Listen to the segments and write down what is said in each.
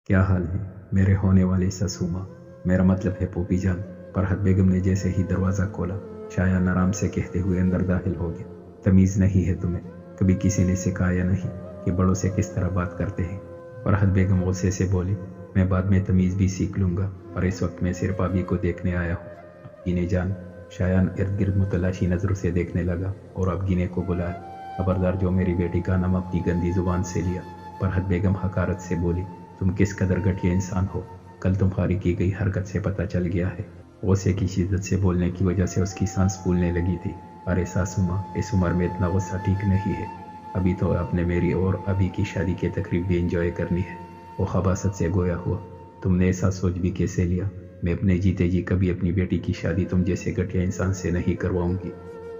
क्या हाल है मेरे होने वाली ससु माँ, मेरा मतलब है पोपी जान। फरहत बेगम ने जैसे ही दरवाज़ा खोला, शायान आराम से कहते हुए अंदर दाखिल हो गया। तमीज़ नहीं है तुम्हें? कभी किसी ने सिखाया नहीं कि बड़ों से किस तरह बात करते हैं? फरहत बेगम गुस्से से बोली, मैं बाद में तमीज़ भी सीख लूँगा, और इस वक्त मैं सिर्फ भाभी को देखने आया हूँ। गिने जान। शायान इर्द गिर्द मुतलाशी नज़रों से देखने लगा और अब गिने को बुलाया। खबरदार जो मेरी बेटी का नाम अपनी गंदी जुबान से लिया। फरहत बेगम हकारत से बोली, तुम किस कदर घटिया इंसान हो। कल तुम्हारी की गई हरकत से पता चल गया है। गुस्से की शिद्दत से बोलने की वजह से उसकी सांस फूलने लगी थी। अरे सासू माँ, इस उम्र में इतना गुस्सा ठीक नहीं है। अभी तो आपने मेरी और अभी की शादी के तकरीब भी इंजॉय करनी है। वो खबासत से गोया हुआ, तुमने ऐसा सोच भी कैसे लिया? मैं अपने जीते जी कभी अपनी बेटी की शादी तुम जैसे घटिया इंसान से नहीं करवाऊंगी।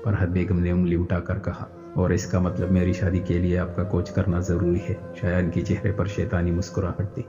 फरहत बेगम ने उंगली उठाकर कहा, और इसका मतलब मेरी शादी के लिए आपका कोच करना ज़रूरी है। शायान के चेहरे पर शैतानी मुस्कुराहट थी।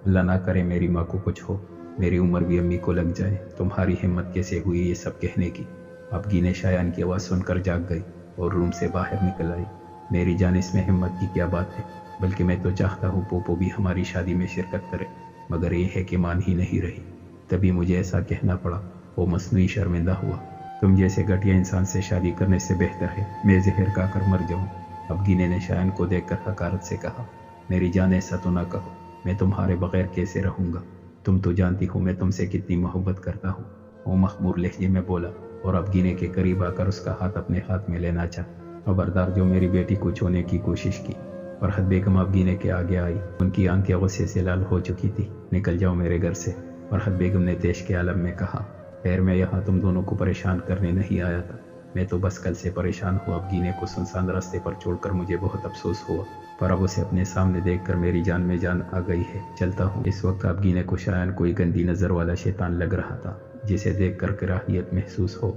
अल्लाह ना करे मेरी माँ को कुछ हो, मेरी उम्र भी अम्मी को लग जाए। तुम्हारी हिम्मत कैसे हुई ये सब कहने की? अब गिने शायान की आवाज़ सुनकर जाग गई और रूम से बाहर निकल आई। मेरी जान, इसमें हिम्मत की क्या बात है? बल्कि मैं तो चाहता हूँ पोपो भी हमारी शादी में शिरकत करे, मगर ये है कि मान ही नहीं रही। तभी मुझे ऐसा कहना पड़ा। वो मसनूई शर्मिंदा हुआ। तुम जैसे घटिया इंसान से शादी करने से बेहतर है मैं जहर खाकर मर जाऊं। अब गिने ने शायान को देखकर हकारत से कहा, मेरी जान ऐसा तो ना कहो, मैं तुम्हारे बगैर कैसे रहूंगा? तुम तो जानती हो मैं तुमसे कितनी मोहब्बत करता हूँ। वो मखमूर लहजे में बोला और अब गिने के करीब आकर उसका हाथ अपने हाथ में लेना चाहा। खबरदार जो मेरी बेटी को छूने की कोशिश की। फरहत बेगम अब गिने के आगे आई। उनकी आंखें गुस्से से लाल हो चुकी थी। निकल जाओ मेरे घर से, फरहत बेगम ने तेश के आलम में कहा। खैर, मैं यहाँ तुम दोनों को परेशान करने नहीं आया था, मैं तो बस कल से परेशान हुआ। अब गिने को सुनसान रास्ते पर छोड़कर मुझे बहुत अफसोस हुआ, पर अब उसे अपने सामने देखकर मेरी जान में जान आ गई है। चलता हूँ। इस वक्त अब गिने को शायान कोई गंदी नज़र वाला शैतान लग रहा था, जिसे देखकर कराहियत महसूस हो।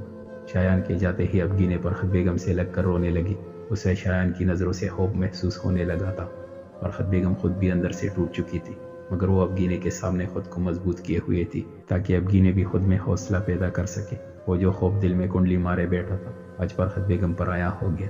शायान के जाते ही अब गिने फरहत बेगम से लगकर रोने लगी। उसे शायान की नज़रों से खौफ महसूस होने लगा था। फरहत बेगम खुद भी अंदर से टूट चुकी थी, मगर वो अब गिने के सामने खुद को मजबूत किए हुए थी, ताकि अब गिने भी खुद में हौसला पैदा कर सके। वो जो खौफ दिल में कुंडली मारे बैठा था, आज फरहत बेगम पर आया हो गया।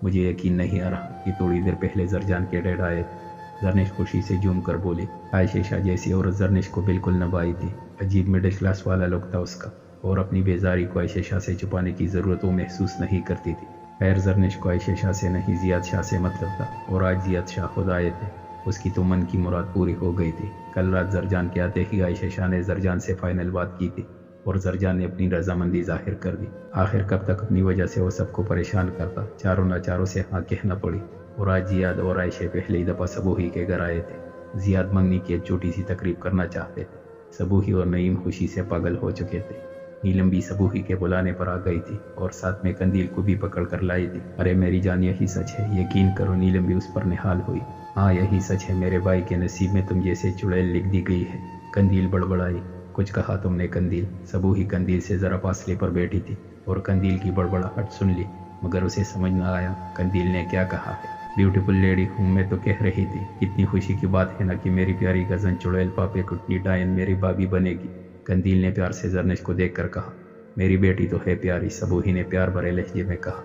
मुझे यकीन नहीं आ रहा कि थोड़ी देर पहले जरजान के डैड आए थे। जरनिश खुशी से झूम कर बोली। आयशा जैसी औरत जरनिश को बिल्कुल नबाई थी। अजीब मिडिल क्लास वाला लुक था उसका, और अपनी बेजारी को आयशा से छुपाने की ज़रूरत वो महसूस नहीं करती थी। खैर, जरनिश को आयशा से नहीं जियाद शाह से मतलब था, और आज जियाद शाह खुद आए थे। उसकी तो मन की मुराद पूरी हो गई थी। कल रात जरजान के आते ही आयशा ने जरजान से फाइनल बात की थी, और जरजान ने अपनी रजामंदी जाहिर कर दी। आखिर कब तक अपनी वजह से वो सबको परेशान करता? चारों नाचारों से हाँ कहना पड़ी, और आज जियाद और आयशा पहली दफ़ा सबूही के घर आए थे। जियाद मंगनी की एक छोटी सी तकरीब करना चाहते थे। सबूही और नईम खुशी से पागल हो चुके थे। नीलम भी सबूही के बुलाने पर आ गई थी, और साथ में कंदील को भी पकड़ कर लाई थी। अरे मेरी जान, यही सच है, यकीन करो। नीलम भी उस पर निहाल हुई। हाँ, यही सच है, मेरे भाई के नसीब में तुम जैसे चुड़ैल लिख दी गई है। कंदील बड़बड़ाई। कुछ कहा तुमने कंदील? सबूही कंदील से ज़रा फासले पर बैठी थी और कंदील की बड़बड़ाहट सुन ली, मगर उसे समझ न आया कंदील ने क्या कहा है। ब्यूटीफुल लेडी हूँ मैं तो कह रही थी, कितनी खुशी की बात है ना कि मेरी प्यारी कज़न चुड़ैल पापे कुटनी डायन मेरी भाभी बनेगी। कंदील ने प्यार से जरनिश को देखकर कहा। मेरी बेटी तो है प्यारी, सबूही ने प्यार भरे लहजे में कहा।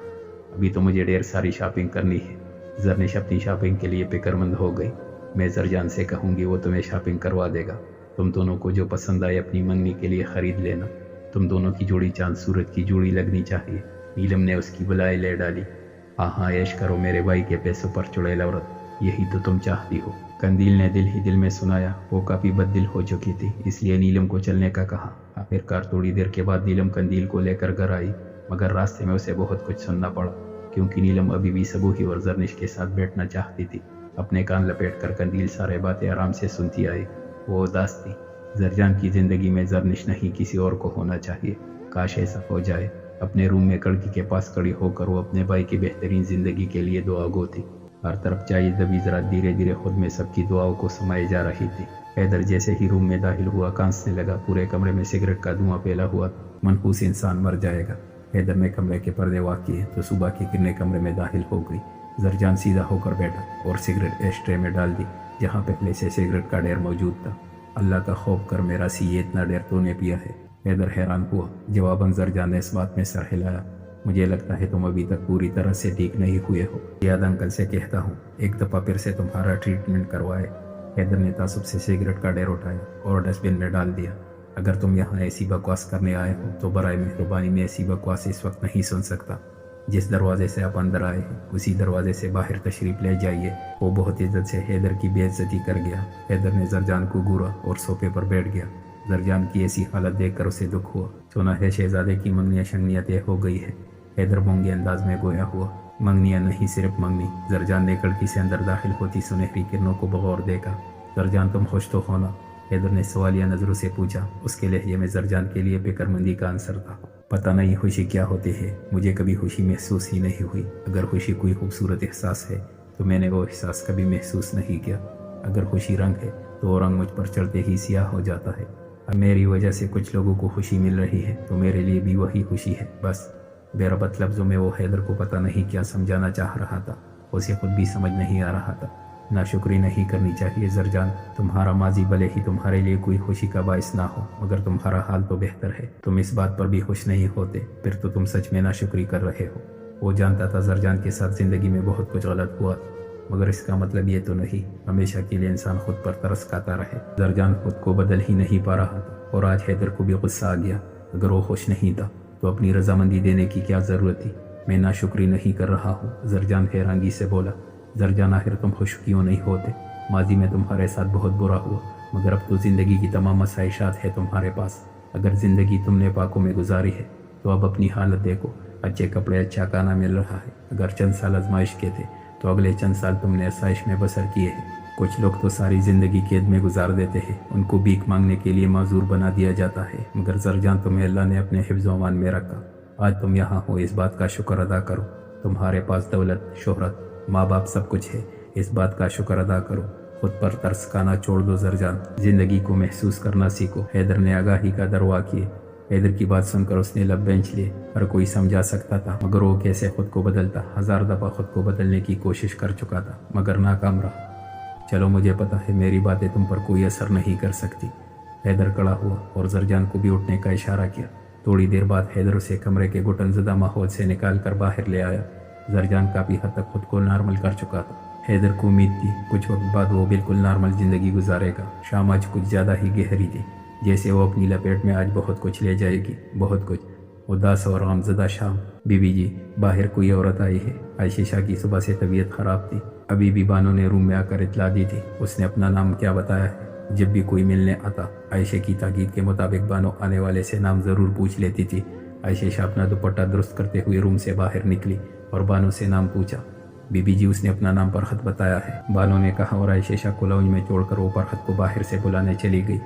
अभी तो मुझे ढेर सारी शॉपिंग करनी है। जरनिश अपनी शॉपिंग के लिए फिक्रमंद हो गई। मैं जरजान से कहूँगी, वो तुम्हें शॉपिंग करवा देगा। तुम दोनों को जो पसंद आए अपनी मंगनी के लिए ख़रीद लेना। तुम दोनों की जोड़ी चांद सूरज की जोड़ी लगनी चाहिए। नीलम ने उसकी बुलाई ले डाली। हाँ, ऐश करो मेरे भाई के पैसों पर चुड़ैल औरत, यही तो तुम चाहती हो। कंदील ने दिल ही दिल में सुनाया। वो काफ़ी बददिल हो चुकी थी, इसलिए नीलम को चलने का कहा। आखिरकार थोड़ी देर के बाद नीलम कंदील को लेकर घर आई, मगर रास्ते में उसे बहुत कुछ सुनना पड़ा, क्योंकि नीलम अभी भी सबूही और जरनिश के साथ बैठना चाहती थी। अपने कान लपेट कर कंदील सारे बातें आराम से सुनती आई। वो उदास थी। जरजान की ज़िंदगी में जरनिश नहीं, किसी और को होना चाहिए। काश ऐसा हो जाए। अपने रूम में खिड़की के पास खड़ी होकर वो अपने भाई की बेहतरीन ज़िंदगी के लिए दुआ गो थी। हर तरफ चाहिए दबी जरा धीरे धीरे खुद में सबकी दुआओं को समाई जा रही थी। हैदर जैसे ही रूम में दाखिल हुआ, कांसने लगा। पूरे कमरे में सिगरेट का धुआं फैला हुआ। मनहूस इंसान मर जाएगा। हैदर ने कमरे के पर्दे वाक़ किए तो सुबह की किरणें कमरे में दाखिल हो गई। जरजान सीधा होकर बैठा और सिगरेट एस्ट्रे में डाल दी, जहाँ पहले से सिगरेट का ढेर मौजूद था। अल्लाह का खौफ कर मेरा सी, ये इतना ढेर तूने पिया है? हैदर हैरान हुआ। जवाबन जरजान ने इस बात में सर हिलाया। मुझे लगता है तुम अभी तक पूरी तरह से ठीक नहीं हुए हो। याद अंकल से कहता हूँ एक दफ़ा फिर से तुम्हारा ट्रीटमेंट करवाए। حیدر نے تعصب سے سگریٹ کا ڈیر اٹھایا اور ڈسٹ بن میں ڈال دیا۔ اگر تم یہاں ایسی بکواس کرنے آئے ہو تو برائے مہربانی میں ایسی بکواس اس وقت نہیں سن سکتا۔ جس دروازے سے آپ اندر آئے ہیں اسی دروازے سے باہر تشریف لے جائیے۔ وہ بہت عزت سے حیدر کی بے عزتی کر گیا۔ حیدر نے زرجان کو گورا اور صوفے پر بیٹھ گیا۔ زرجان کی ایسی حالت دیکھ کر اسے دکھ ہوا۔ سنا ہے شہزادے کی منگنیاں شنگنیاں طے ہو گئی ہے۔ حیدر مونگے انداز میں گویا ہوا۔ منگنیاں نہیں، صرف منگنی۔ زرجان نے کڑکی سے اندر داخل ہوتی سنہری کرنوں کو بغور دیکھا۔ زرجان تم خوش تو ہونا؟ حیدر نے سوالیہ نظروں سے پوچھا۔ اس کے لہجے میں زرجان کے لیے فکر مندی کا عنصر تھا۔ پتہ نہیں خوشی کیا ہوتی ہے، مجھے کبھی خوشی محسوس ہی نہیں ہوئی۔ اگر خوشی کوئی خوبصورت احساس ہے تو میں نے وہ احساس کبھی محسوس نہیں کیا۔ اگر خوشی رنگ ہے تو وہ رنگ مجھ پر چڑھتے ہی سیاہ ہو جاتا ہے۔ اب میری وجہ سے کچھ لوگوں کو خوشی مل رہی ہے تو میرے لیے بھی وہی خوشی ہے بس۔ بے ربط لفظوں میں وہ حیدر کو پتہ نہیں کیا سمجھانا چاہ رہا تھا، اسے خود بھی سمجھ نہیں آ رہا تھا۔ ناشکری نہیں کرنی چاہیے زرجان، تمہارا ماضی بھلے ہی تمہارے لیے کوئی خوشی کا باعث نہ ہو مگر تمہارا حال تو بہتر ہے۔ تم اس بات پر بھی خوش نہیں ہوتے، پھر تو تم سچ میں ناشکری کر رہے ہو۔ وہ جانتا تھا زرجان کے ساتھ زندگی میں بہت کچھ غلط ہوا، مگر اس کا مطلب یہ تو نہیں ہمیشہ کے لیے انسان خود پر ترس کھاتا رہے۔ زرجان خود کو بدل ہی نہیں پا رہا تھا اور آج حیدر کو بھی غصہ آ گیا۔ اگر وہ خوش نہیں تھا تو اپنی رضامندی دینے کی کیا ضرورت تھی؟ میں ناشکری نہیں کر رہا ہوں، زرجان حیرانگی سے بولا۔ زرجان آخر تم خوش کیوں نہیں ہوتے؟ ماضی میں تمہارے ساتھ بہت برا ہوا مگر اب تو زندگی کی تمام آسائشات ہے تمہارے پاس۔ اگر زندگی تم نے پاکوں میں گزاری ہے تو اب اپنی حالت دیکھو، اچھے کپڑے، اچھا کھانا مل رہا ہے۔ اگر چند سال آزمائش کے تھے تو اگلے چند سال تم نے آسائش میں بسر کیے ہیں۔ کچھ لوگ تو ساری زندگی قید میں گزار دیتے ہیں، ان کو بھیک مانگنے کے لیے معذور بنا دیا جاتا ہے، مگر زرجان تمہیں اللہ نے اپنے حفظ و امان میں رکھا۔ آج تم یہاں ہو اس بات کا شکر ادا کرو۔ تمہارے پاس دولت، شہرت، ماں باپ سب کچھ ہے، اس بات کا شکر ادا کرو۔ خود پر ترس کھانا چھوڑ دو زرجان، زندگی کو محسوس کرنا سیکھو۔ حیدر نے آگاہی کا دروا کیے۔ حیدر کی بات سن کر اس نے لب بینچ لیے۔ ہر کوئی سمجھا سکتا تھا مگر وہ کیسے خود کو بدلتا؟ ہزار دفعہ خود کو بدلنے کی کوشش کر چکا تھا مگر ناکام رہا۔ چلو مجھے پتا ہے میری باتیں تم پر کوئی اثر نہیں کر سکتی۔ حیدر کھڑا ہوا اور زرجان کو بھی اٹھنے کا اشارہ کیا۔ تھوڑی دیر بعد حیدر اسے کمرے کے گھٹن زدہ ماحول سے نکال کر باہر لے آیا۔ زرجان کافی حد تک خود کو نارمل کر چکا تھا۔ حیدر کو امید تھی کچھ وقت بعد وہ بالکل نارمل زندگی گزارے گا۔ شام آج کچھ زیادہ ہی گہری تھی، جیسے وہ اپنی لپیٹ میں آج بہت کچھ لے جائے گی، بہت کچھ۔ اداس اور غمزدہ شام۔ بی بی جی، باہر کوئی عورت آئی ہے۔ عائشہ شاہ کی صبح سے طبیعت خراب تھی، ابھی بھی بانو نے روم میں آ کر اطلاع دی تھی۔ اس نے اپنا نام کیا بتایا ہے؟ جب بھی کوئی ملنے آتا عائشہ کی تاکید کے مطابق بانو آنے والے سے نام ضرور پوچھ لیتی تھی۔ عائشہ شاہ اپنا دوپٹہ درست کرتے ہوئے روم سے باہر نکلی اور بانو سے نام پوچھا۔ بی بی جی، اس نے اپنا نام فرحت بتایا ہے، بانو نے کہا اور عائشہ شاہ کو لاؤنج میں چھوڑ کر وہ فرحت کو باہر سے بلانے چلی گئی۔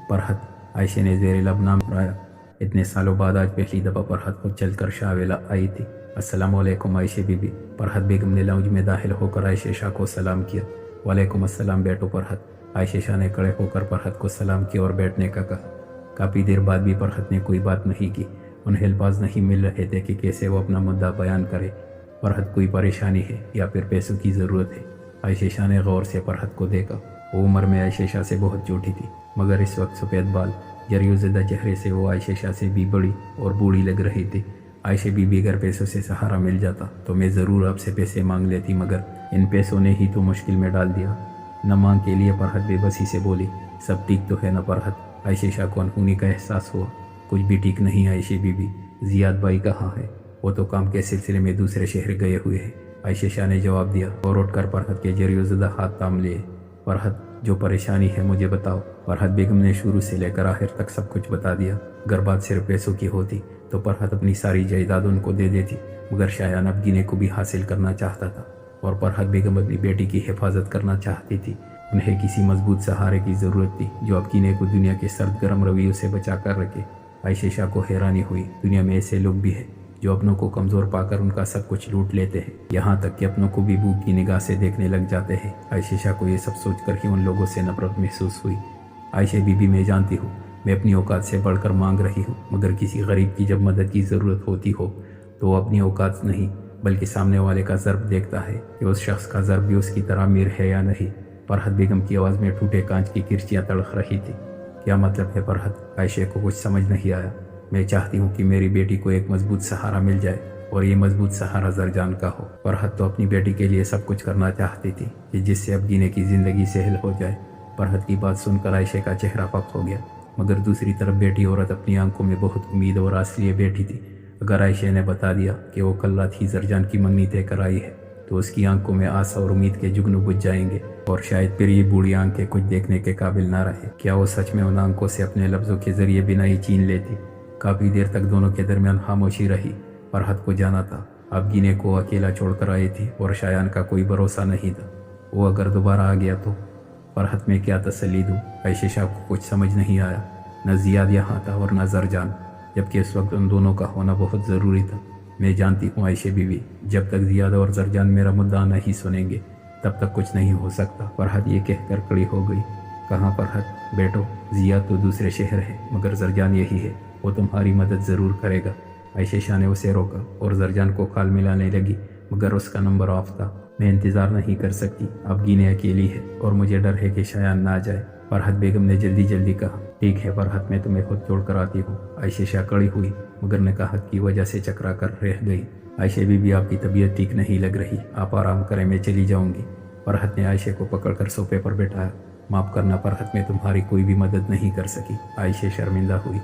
فرحت، عائشہ نے زیر لب نام دہرایا۔ اتنے سالوں بعد آج پہلی دفعہ فرحت خود چل کر شاہ ویلا آئی تھی۔ السلام علیکم عائشہ بی بی۔ فرحت بیگم نے لاؤنج میں داخل ہو کر عائشہ شاہ کو سلام کیا۔ وعلیکم السلام بیٹو فرحت۔ عائشہ شاہ نے کھڑے ہو کر فرحت کو سلام کیا اور بیٹھنے کا کہا۔ کافی دیر بعد بھی فرحت نے کوئی بات نہیں کی۔ انہیں الفاظ نہیں مل رہے تھے کہ کیسے وہ اپنا مدعا بیان کرے۔ فرحت کوئی پریشانی ہے یا پھر پیسوں کی ضرورت ہے؟ عائشہ شاہ نے غور سے فرحت کو دیکھا۔ وہ عمر میں عائشہ شاہ سے بہت چھوٹی تھی مگر اس وقت سفید بال، جریو زدہ چہرے سے وہ عائشہ شاہ سے بھی بڑی اور بوڑھی لگ رہی تھی۔ عائشہ بی بی، اگر پیسوں سے سہارا مل جاتا تو میں ضرور آپ سے پیسے مانگ لیتی مگر ان پیسوں نے ہی تو مشکل میں ڈال دیا۔ نہ مانگ کے لیے فرحت بے بسی سے بولی۔ سب ٹھیک تو ہے نا فرحت؟ عائشہ شاہ کو انہونی کا احساس ہوا۔ کچھ بھی ٹھیک نہیں عائشہ بی بی۔ زیاد بھائی کہاں ہے؟ وہ تو کام کے سلسلے میں دوسرے شہر گئے ہوئے ہیں، عائشہ شاہ نے جواب دیا اور اٹھ کر فرحت کے جریو زدہ ہاتھ تھام لیے۔ فرحت، جو پریشانی ہے مجھے بتاؤ۔ فرحت بیگم نے شروع سے لے کر آخر تک سب کچھ بتا دیا۔ اگر بات صرف پیسوں کی ہوتی تو فرحت اپنی ساری جائیداد ان کو دے دیتی مگر شایان اب گینے کو بھی حاصل کرنا چاہتا تھا اور فرحت بیگم اپنی بیٹی کی حفاظت کرنا چاہتی تھی۔ انہیں کسی مضبوط سہارے کی ضرورت تھی جو اب گینے کو دنیا کے سرد گرم رویوں سے بچا کر رکھے۔ عائشہ شاہ کو حیرانی ہوئی، دنیا میں ایسے لوگ بھی ہیں جو اپنوں کو کمزور پا کر ان کا سب کچھ لوٹ لیتے ہیں، یہاں تک کہ اپنوں کو بھی بھوک کی نگاہ سے دیکھنے لگ جاتے ہیں۔ عائشہ شاہ کو یہ سب سوچ کر ہی ان لوگوں سے نفرت محسوس ہوئی۔ عائشہ بی بی، میں جانتی ہوں میں اپنی اوقات سے بڑھ کر مانگ رہی ہوں مگر کسی غریب کی جب مدد کی ضرورت ہوتی ہو تو وہ اپنی اوقات نہیں بلکہ سامنے والے کا ضرب دیکھتا ہے کہ اس شخص کا ضرب بھی اس کی طرح امیر ہے یا نہیں۔ فرحت بیگم کی آواز میں ٹوٹے کانچ کی کرچیاں تڑک رہی تھی۔ کیا مطلب ہے فرحت؟ عائشہ کو کچھ سمجھ نہیں آیا۔ میں چاہتی ہوں کہ میری بیٹی کو ایک مضبوط سہارا مل جائے اور یہ مضبوط سہارا زرجان کا ہو۔ فرحت تو اپنی بیٹی کے لیے سب کچھ کرنا چاہتی تھی کہ جس سے اب گینے کی زندگی سہل ہو جائے फरहत की बात सुनकर आयशे का चेहरा पक हो गया, मगर दूसरी तरफ बेटी औरत अपनी आंखों में बहुत उम्मीद और आस लिए बैठी थी। अगर आयशे ने बता दिया कि वो कल रात ही जरजान की मंगनी तय कर आई है तो उसकी आंखों में आशा और उम्मीद के जुगनू बुझ जाएंगे और शायद फिर ये बूढ़ी आंखें कुछ देखने के काबिल ना रहे। क्या वो सच में उन आंखों से अपने लफ्ज़ों के जरिए बिना ही छीन लेती? काफ़ी देर तक दोनों के दरमियान खामोशी रही। फरहत को जाना था, अब गिने को अकेला छोड़कर आई थी और शायान का कोई भरोसा नहीं था। वो अगर दोबारा आ गया तो फरहत में क्या तसल्ली दूँ? आयशे शाह को कुछ समझ नहीं आया। न जियाद यहाँ था और न जरजान, जबकि इस वक्त उन दोनों का होना बहुत ज़रूरी था। मैं जानती हूँ आयशे बीवी, जब तक जियाद और जरजान मेरा मुद्दा नहीं सुनेंगे तब तक कुछ नहीं हो सकता। फरहत ये कहकर खड़ी हो गई। कहाँ फरहत? बेटो, जियाद तो दूसरे शहर है मगर जरजान यही है, वो तुम्हारी मदद ज़रूर करेगा। आयशे शाह ने उसे रोका और जरजान को खाल मिलाने लगी, मगर उसका नंबर ऑफ था। मैं इंतज़ार नहीं कर सकती, अब गिने अकेली है और मुझे डर है कि शायान ना आ जाए। फरहत बेगम ने जल्दी जल्दी कहा। ठीक है फरहत, मैं तुम्हें खुद छोड़ कर आती हूँ। आयशे शाह खड़ी हुई मगर निकाहत की वजह से चकरा कर रह गई। आयशे बीबी, आपकी तबीयत ठीक नहीं लग रही, आप आराम करें, मैं चली जाऊंगी। फरहत ने आयशे को पकड़कर सोफे पर बैठाया। माफ़ करना फरहत, मैं तुम्हारी कोई भी मदद नहीं कर सकी। आयशे शर्मिंदा हुई।